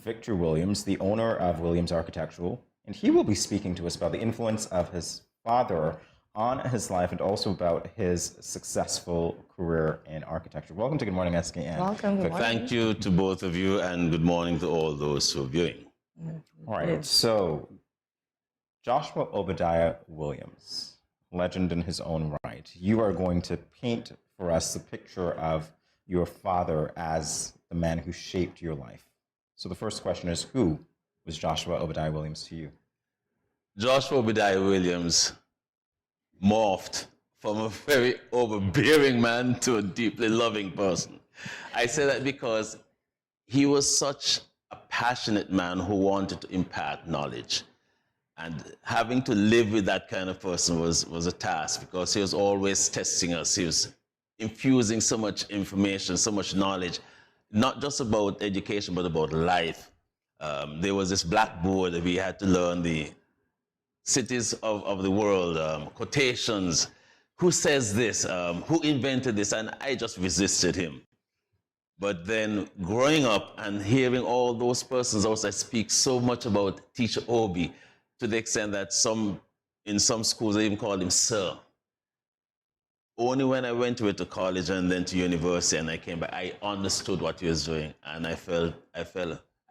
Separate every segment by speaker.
Speaker 1: Victor Williams, the owner of Williams Architectural, and he will be speaking to us about the influence of his father on his life and also about his successful career in architecture. Welcome to Good Morning SKN.
Speaker 2: Welcome. Good morning.
Speaker 3: Thank you to both of you, and good morning to all those who are viewing.
Speaker 1: All right, so Joshua Obadiah Williams, legend in his own right. You are going to paint for us the picture of your father as the man who shaped your life. So the first question is, who was Joshua Obadiah Williams to you?
Speaker 3: Joshua Obadiah Williams morphed from a very overbearing man to a deeply loving person. I say that because he was such a passionate man who wanted to impart knowledge. And having to live with that kind of person was a task, because he was always testing us. He was infusing so much information, so much knowledge, not just about education, but about life. There was this blackboard that we had to learn the cities of the world, quotations, who says this, who invented this, and I just resisted him. But then growing up and hearing all those persons also speak so much about Teacher Obi, to the extent that in some schools they even called him Sir. Only when I went to college and then to university and I came back, I understood what he was doing, and I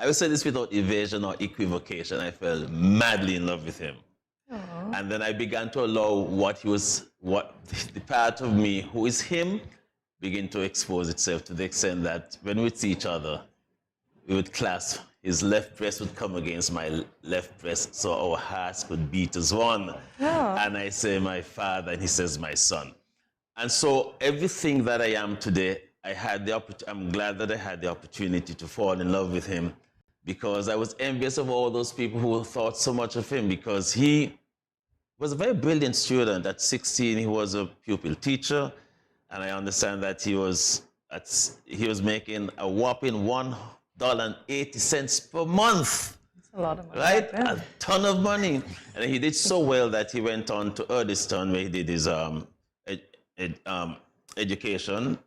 Speaker 3: would say this without evasion or equivocation, I fell madly in love with him. Aww. And then I began to allow what the part of me who is him begin to expose itself, to the extent that when we'd see each other, we would clasp. His left breast would come against my left breast, so our hearts could beat as one. Oh. And I say, my father, and he says, my son. And so everything that I am today, I'm glad that I had the opportunity to fall in love with him, because I was envious of all those people who thought so much of him, because he was a very brilliant student. At 16, he was a pupil teacher, and I understand that he was making a whopping $1.80 per month.
Speaker 2: That's a lot of money.
Speaker 3: Right? A ton of money. And he did so well that he went on to Erdiston, where he did his education.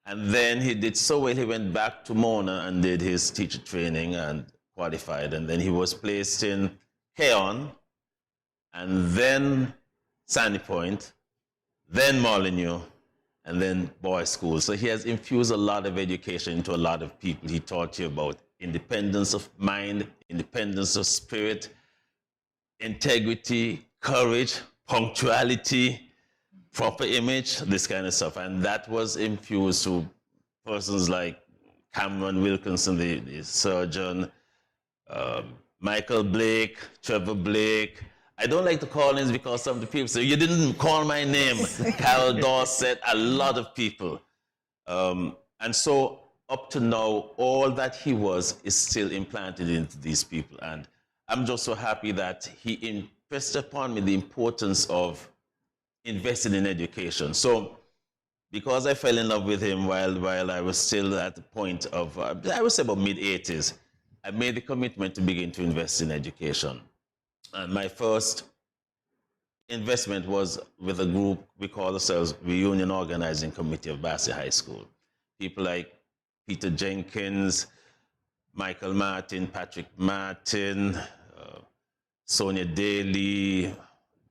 Speaker 3: And then he did so well, he went back to Mona and did his teacher training and qualified. And then he was placed in Keon, and then Sandy Point, then Molyneux, and then boys' school. So he has infused a lot of education into a lot of people. He taught you about independence of mind, independence of spirit, integrity, courage, punctuality, proper image, this kind of stuff. And that was infused to persons like Cameron Wilkinson, the surgeon, Michael Blake, Trevor Blake. I don't like to call names because some of the people say, you didn't call my name. Carol Dorset, a lot of people. And so up to now, all that he was is still implanted into these people. And I'm just so happy that he impressed upon me the importance of investing in education. So because I fell in love with him while I was still at the point of, I would say about mid-80s, I made the commitment to begin to invest in education. And my first investment was with a group we call ourselves Reunion Organizing Committee of Basse High School. People like Peter Jenkins, Michael Martin, Patrick Martin, Sonia Daly,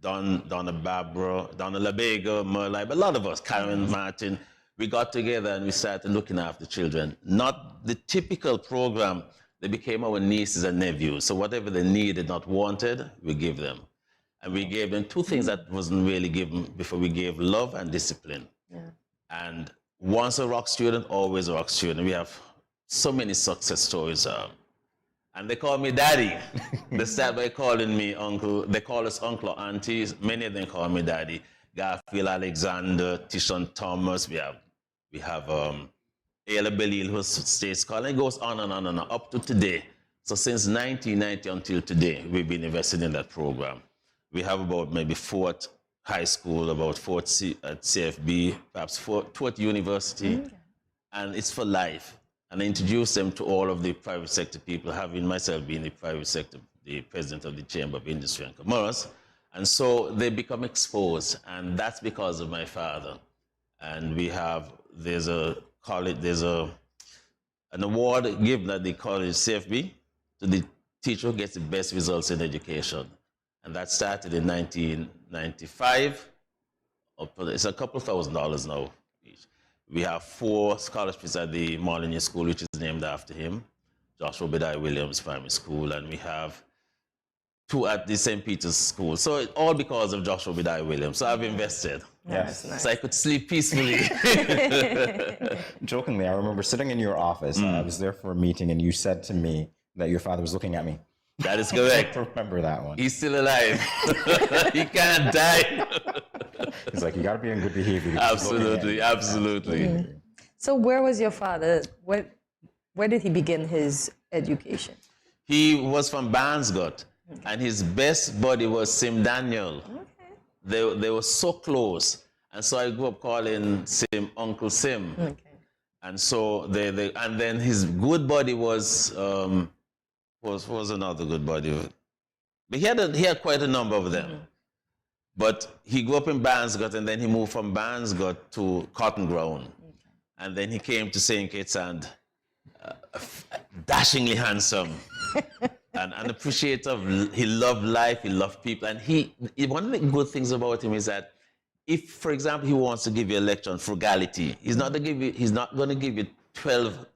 Speaker 3: Donna Labega, Merlai, a lot of us, Karen Martin, we got together and we started looking after children. Not the typical program. They became our nieces and nephews. So whatever they needed, not wanted, we give them. And we gave them two things that wasn't really given before. We gave love and discipline. Yeah. And once a rock student, always a rock student. We have so many success stories. And they call me daddy. They start by calling me uncle. They call us uncle or aunties. Many of them call me daddy. Garfield Alexander, Tishon Thomas. We have Ayla Belil, who stays calling. It goes on and on and on, up to today. So since 1990 until today, we've been investing in that program. We have about maybe 4th high school, about 4th at CFB, perhaps 4th university, and it's for life. And I introduce them to all of the private sector people, having myself been the private sector, the president of the Chamber of Industry and Commerce. And so they become exposed, and that's because of my father. And there's a college, there's a an award given at the college CFB to the teacher who gets the best results in education. And that started in 1995. It's a couple $1,000s now each. We have 4 scholarships at the Molyneux School, which is named after him, Joshua Obadiah Williams Primary School, and we have 2 at the St. Peter's School. So all because of Joshua Obadiah Williams. So I've invested.
Speaker 1: Yes.
Speaker 2: Nice.
Speaker 3: So I could sleep peacefully.
Speaker 1: Jokingly, I remember sitting in your office. I was there for a meeting, and you said to me that your father was looking at me.
Speaker 3: That is correct.
Speaker 1: I remember that one.
Speaker 3: He's still alive. He can't die.
Speaker 1: He's like, you got to be in good behavior. because he's looking at
Speaker 3: Absolutely,
Speaker 1: you.
Speaker 3: absolutely.
Speaker 2: So where was your father? Where did he begin his education?
Speaker 3: He was from Barnsgut, and his best buddy was Sim Daniel.
Speaker 2: Okay.
Speaker 3: They were so close. And so I grew up calling Sim Uncle Sim.
Speaker 2: Okay.
Speaker 3: And so and then his good buddy was another good buddy. But he had quite a number of them. But he grew up in Barnsgut, and then he moved from Barnsgut to Cotton Ground. And then he came to St. Kitts, and dashingly handsome and appreciative. He loved life, he loved people. And one of the good things about him is that if, for example, he wants to give you a lecture on frugality, he's not going to give you 12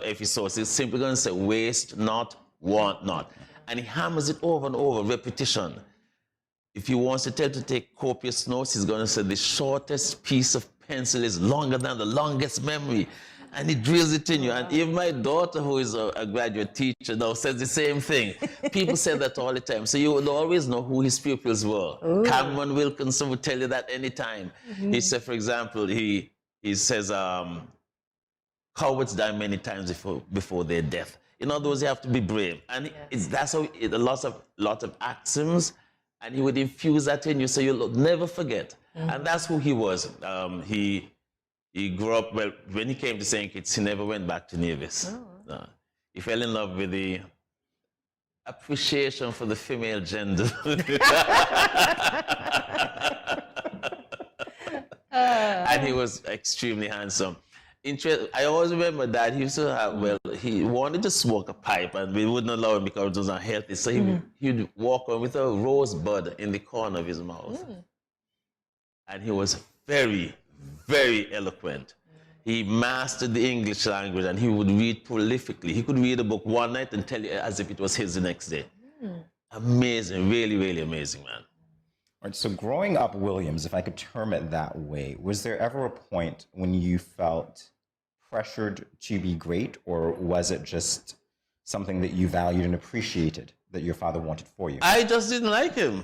Speaker 3: episodes. He's simply going to say, waste not, want not. And he hammers it over and over, repetition. If he wants to tell you to take copious notes, he's going to say the shortest piece of pencil is longer than the longest memory. And he drills it in you. And even my daughter, who is a graduate teacher now, says the same thing. People say that all the time. So you will always know who his pupils were. Ooh. Cameron Wilkinson would tell you that anytime. He said, for example, he says, cowards die many times before their death. In other words, you have to be brave. And that's how lots of axioms, and he would infuse that in you so you'll never forget. And that's who he was. He grew up, well, when he came to St. Kitts, he never went back to Nevis. No. He fell in love with the appreciation for the female gender. And he was extremely handsome. I always remember that he used to have, he wanted to smoke a pipe, and we wouldn't allow him because it was unhealthy. So he'd walk on with a rosebud in the corner of his mouth. And he was very, very eloquent. He mastered the English language, and he would read prolifically. He could read a book one night and tell you as if it was his the next day. Amazing, really, really amazing, man.
Speaker 1: All right, so growing up Williams, if I could term it that way, was there ever a point when you felt pressured to be great, or was it just something that you valued and appreciated that your father wanted for you?
Speaker 3: I just didn't like him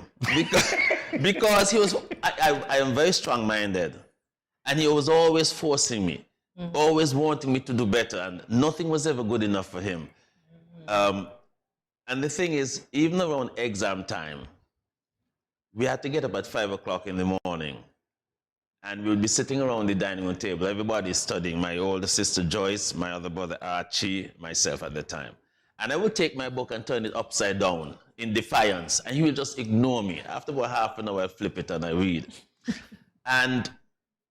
Speaker 3: because he was, I am very strong-minded, and he was always forcing me, always wanting me to do better, and nothing was ever good enough for him. And the thing is, even around exam time, we had to get up at 5 o'clock in the morning, and we would be sitting around the dining room table. Everybody is studying, my older sister Joyce, my other brother Archie, myself at the time. And I would take my book and turn it upside down in defiance, and he would just ignore me. After about half an hour, I flip it and I read. And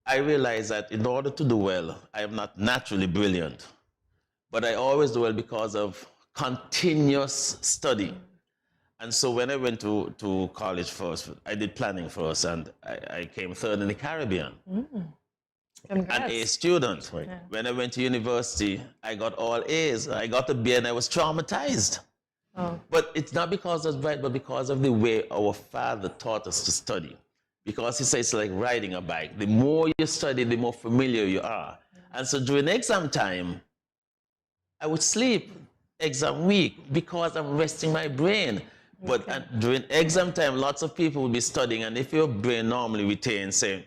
Speaker 3: I realized that in order to do well, I am not naturally brilliant, but I always do well because of continuous study. And so when I went to college first, I did planning first, and I came third in the Caribbean. An A student.
Speaker 1: Yeah.
Speaker 3: When I went to university, I got all A's. I got a B, and I was traumatized. But it's not because I was bright, but because of the way our father taught us to study. Because he says it's like riding a bike. The more you study, the more familiar you are. And so during exam time, I would sleep exam week because I'm resting my brain. But during exam time, lots of people will be studying, and if your brain normally retains, say,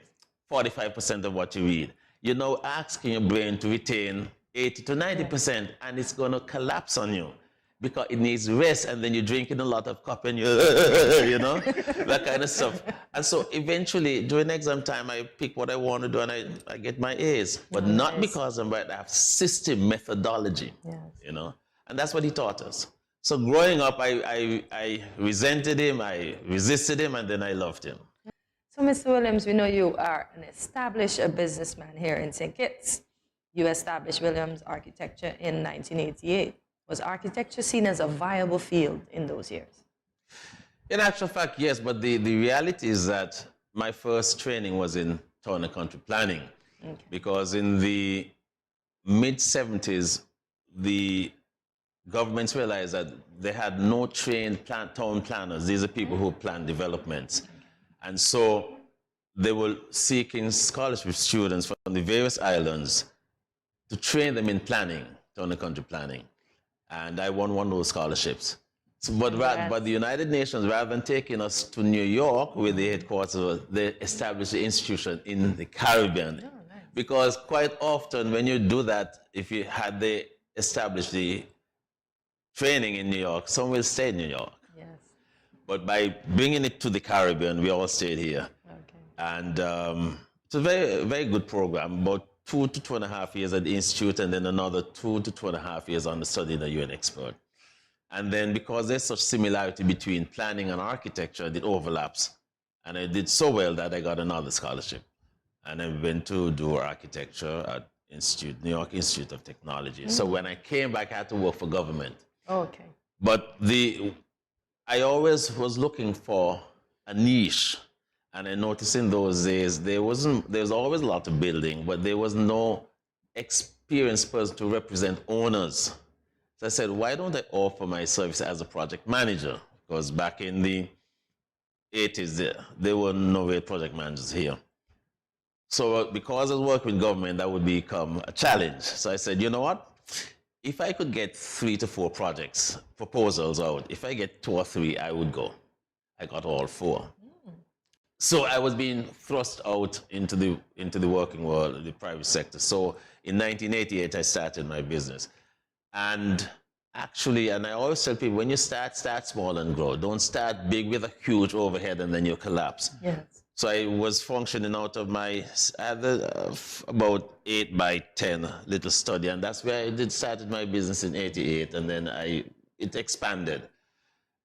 Speaker 3: 45% of what you read, you're now asking your brain to retain 80 to 90%, and it's going to collapse on you because it needs rest, and then you're drinking a lot of coffee, and you know, that kind of stuff. And so eventually, during exam time, I pick what I want to do, and I get my A's, but not because I'm right. I have system, methodology, you know, and that's what he taught us. So growing up, I resented him, I resisted him, and then I loved him.
Speaker 2: So, Mr. Williams, we know you are an established businessman here in St. Kitts. you established Williams Architecture in 1988. Was architecture seen as a viable field in those years?
Speaker 3: In actual fact, yes, but the reality is that my first training was in town and country planning. Okay. Because in the mid-70s, the governments realized that they had no trained town planners. These are people who plan developments. And so they were seeking scholarship students from the various islands to train them in planning, town and country planning. And I won one of those scholarships. So, but the United Nations, rather than taking us to New York, where the headquarters was, they established the institution in the Caribbean. Oh, nice. Because quite often when you do that, if you had they established the training in New York, some will stay in New York. Yes. But by bringing it to the Caribbean, we all stayed here. Okay. And it's a very, very good program, about 2 to 2.5 years at the Institute, and then another 2 to 2.5 years on the study in a UN expert. And then because there's such similarity between planning and architecture, it overlaps. And I did so well that I got another scholarship. And I went to do architecture at New York Institute of Technology. So when I came back, I had to work for government. Okay. But I always was looking for a niche. And I noticed in those days, there was always a lot of building, but there was no experienced person to represent owners. So I said, why don't I offer my service as a project manager? Because back in the 80s, there were no real project managers here. So because I was working with government, that would become a challenge. So I said, you know what? If I could get 3 to 4 proposals out, if I get 2 or 3, I would go. I got all 4. So I was being thrust out into the working world, the private sector. So in 1988, I started my business. And actually, and I always tell people, when you start small and grow. Don't start big with a huge overhead and then you collapse. Yes. So I was functioning out of my about 8 by 10 little study, and that's where I started my business in 88, and then it expanded.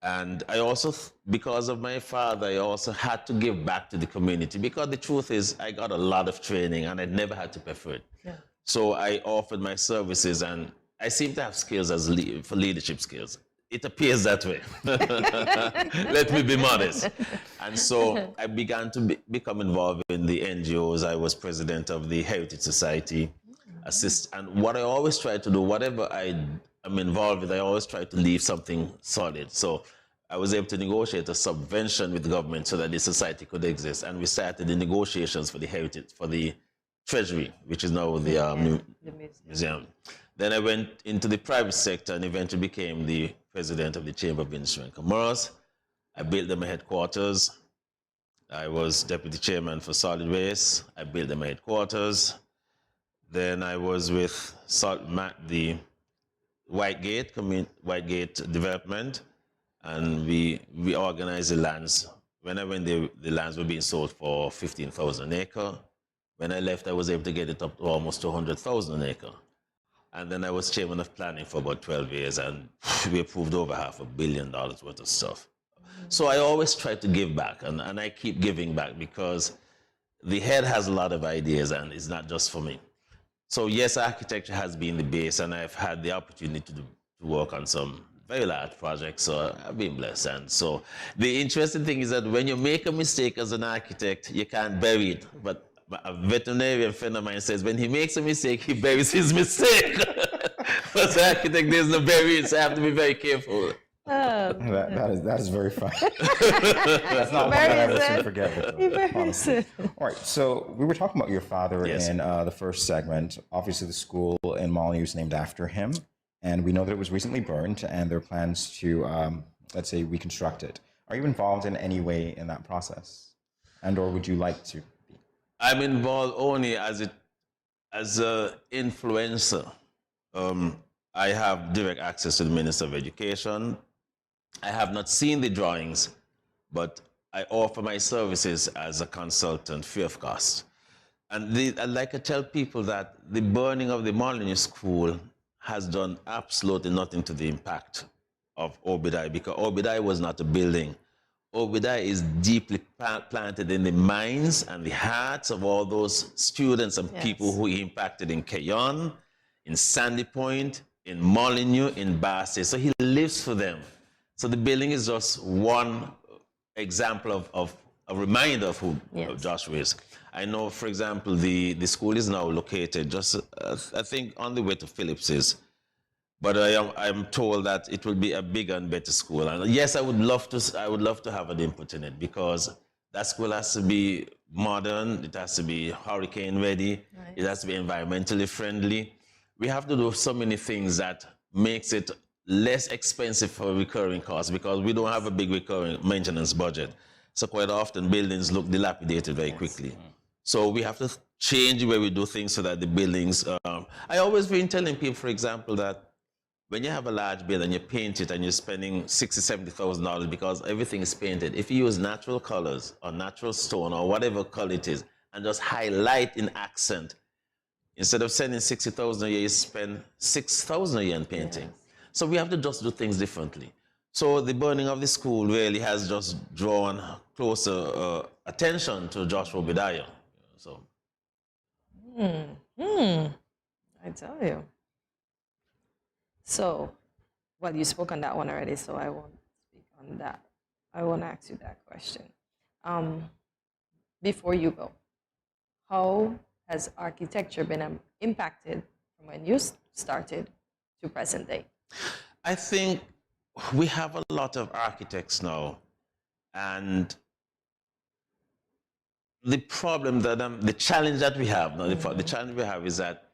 Speaker 3: And I also, because of my father, I also had to give back to the community, because the truth is I got a lot of training and I never had to pay for it. Yeah. So I offered my services, and I seem to have skills for leadership skills. It appears that way. Let me be modest. And so I began to become involved in the NGOs. I was president of the Heritage Society. And what I always try to do, whatever I am involved with, I always try to leave something solid. So I was able to negotiate a subvention with the government so that the society could exist. And we started the negotiations for the heritage, for the treasury, which is now the museum. Then I went into the private sector and eventually became the president of the Chamber of Industry and Commerce. I built them a headquarters. I was deputy chairman for solid waste. I built them a headquarters. Then I was with the Whitegate Development, and we organized the lands. When I went there, the lands were being sold for 15,000 an acre. When I left, I was able to get it up to almost 200,000 an acre. And then I was chairman of planning for about 12 years, and we approved over $500 million worth of stuff. So I always try to give back, and I keep giving back, because the head has a lot of ideas, and it's not just for me. So yes, architecture has been the base, and I've had the opportunity to work on some very large projects, so I've been blessed. And so the interesting thing is that when you make a mistake as an architect, you can't bury it. But a veterinarian friend of mine says when he makes a mistake, he buries his mistake. As an architect, there's no burying, so I have to be very careful.
Speaker 1: That is very funny. That's not one that I will soon forget. Honestly. All right, so we were talking about your father in the first segment. Obviously, the school in Molyneux is named after him, and we know that it was recently burned, and there are plans to, let's say, reconstruct it. Are you involved in any way in that process, and/or would you like to be?
Speaker 3: I'm involved only as an influencer. I have direct access to the Minister of Education. I have not seen the drawings, but I offer my services as a consultant free of cost. And I'd like to tell people that the burning of the Molyneux School has done absolutely nothing to the impact of Obadiah, because Obadiah was not a building. Obadiah is deeply planted in the minds and the hearts of all those students and people who he impacted in Keyon, in Sandy Point, in Molyneux, in Basse. So he lives for them. So the building is just one example of a reminder of who Joshua is. I know, for example, the school is now located just, I think, on the way to Phillips's. But I'm told that it will be a bigger and better school. And yes, I would love to have an input in it, because that school has to be modern, it has to be hurricane ready, it has to be environmentally friendly. We have to do so many things that makes it less expensive for recurring costs, because we don't have a big recurring maintenance budget. So quite often buildings look dilapidated very quickly. So we have to change the way we do things so that the buildings, I always been telling people, for example, that when you have a large building, you paint it and you're spending $60,000, $70,000 because everything is painted. If you use natural colors or natural stone or whatever color it is, and just highlight in accent, instead of spending $60,000 a year, you spend $6,000 a year in painting. So we have to just do things differently. So the burning of the school really has just drawn closer attention to Joshua Obadiah. So.
Speaker 2: I tell you. So, well, you spoke on that one already, so I won't speak on that. I won't ask you that question. Before you go, how has architecture been impacted from when you started to present day?
Speaker 3: I think we have a lot of architects now, and the problem that the challenge that we have now, the challenge we have is that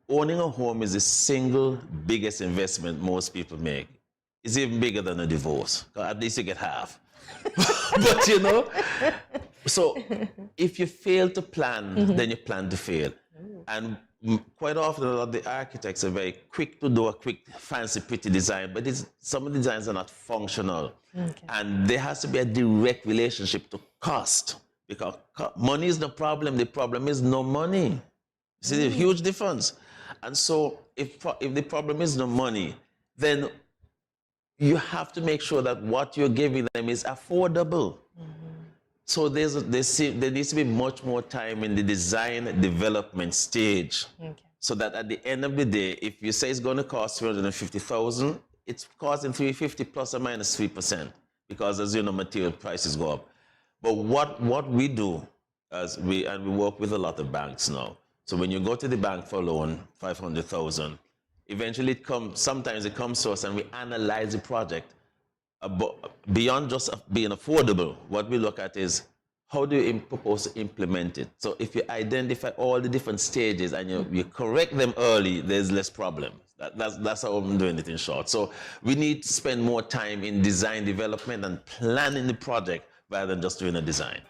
Speaker 3: owning a home is the single biggest investment most people make. It's even bigger than a divorce. At least you get half. But you know, so if you fail to plan, then you plan to fail. And quite often, a lot of the architects are very quick to do a quick, fancy, pretty design, but some of the designs are not functional. And there has to be a direct relationship to cost, because money is the problem is no money. See the huge difference. And so if the problem is no money, then you have to make sure that what you're giving them is affordable. So there needs to be much more time in the design development stage. So that at the end of the day, if you say it's going to cost $350,000, it's costing $350 plus or minus 3%, because as you know, material prices go up. But what we do, we work with a lot of banks now. So when you go to the bank for a loan, $500,000, eventually sometimes it comes to us and we analyze the project. Beyond just being affordable, what we look at is how do you propose to implement it? So if you identify all the different stages and you correct them early, there's less problems. That's how I'm doing it in short. So we need to spend more time in design development and planning the project rather than just doing a design.